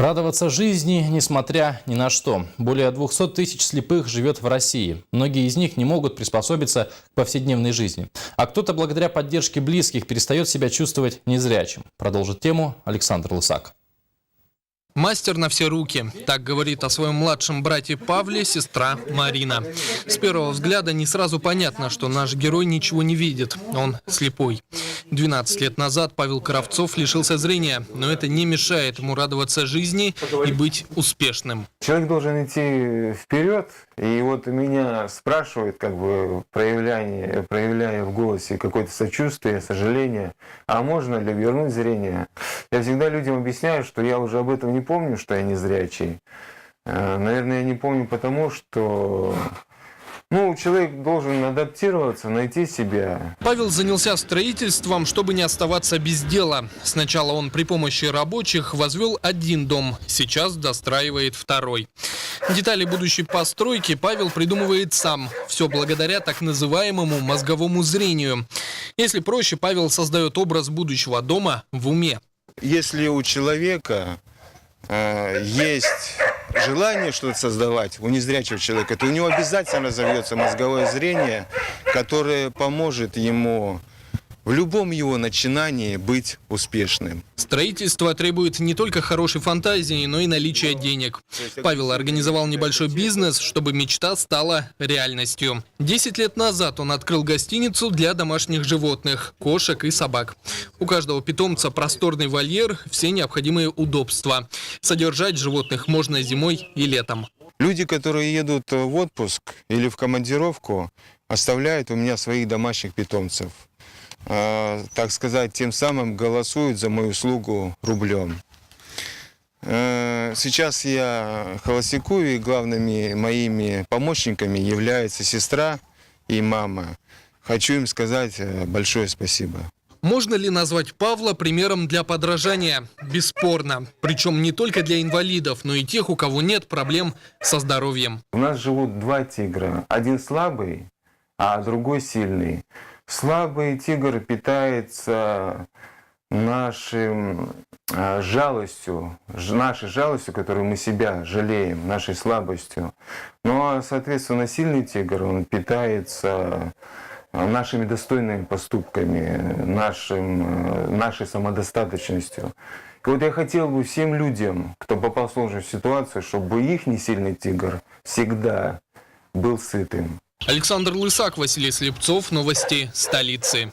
Радоваться жизни, несмотря ни на что. Более 200 тысяч слепых живет в России. Многие из них не могут приспособиться к повседневной жизни. А кто-то благодаря поддержке близких перестает себя чувствовать незрячим. Продолжит тему Александр Лысак. Мастер на все руки. Так говорит о своем младшем брате Павле сестра Марина. С первого взгляда не сразу понятно, что наш герой ничего не видит. Он слепой. 12 лет назад Павел Кравцов лишился зрения, но это не мешает ему радоваться жизни и быть успешным. Человек должен идти вперед, и вот меня спрашивают, проявляя в голосе какое-то сочувствие, сожаление, а можно ли вернуть зрение? Я всегда людям объясняю, что я уже об этом не помню, что я незрячий. Наверное, я не помню потому, что человек должен адаптироваться, найти себя. Павел занялся строительством, чтобы не оставаться без дела. Сначала он при помощи рабочих возвел один дом, сейчас достраивает второй. Детали будущей постройки Павел придумывает сам. Все благодаря так называемому мозговому зрению. Если проще, Павел создает образ будущего дома в уме. Если у человека есть желание что-то создавать, у незрячего человека, то у него обязательно разовьется мозговое зрение, которое поможет ему в любом его начинании быть успешным. Строительство требует не только хорошей фантазии, но и наличия денег. Павел организовал небольшой бизнес, чтобы мечта стала реальностью. 10 лет назад он открыл гостиницу для домашних животных, кошек и собак. У каждого питомца просторный вольер, все необходимые удобства. Содержать животных можно зимой и летом. Люди, которые едут в отпуск или в командировку, оставляют у меня своих домашних питомцев. Так сказать, тем самым голосуют за мою услугу рублем. Сейчас я холостякую, и главными моими помощниками являются сестра и мама. Хочу им сказать большое спасибо. Можно ли назвать Павла примером для подражания? Бесспорно. Причем не только для инвалидов, но и тех, у кого нет проблем со здоровьем. У нас живут два тигра. Один слабый, а другой сильный. Слабый тигр питается нашей жалостью, которую мы себя жалеем, нашей слабостью. Соответственно, сильный тигр, он питается нашими достойными поступками, нашей самодостаточностью. И вот я хотел бы всем людям, кто попал в сложную ситуацию, чтобы их сильный тигр всегда был сытым. Александр Лысак, Василий Слепцов, новости столицы.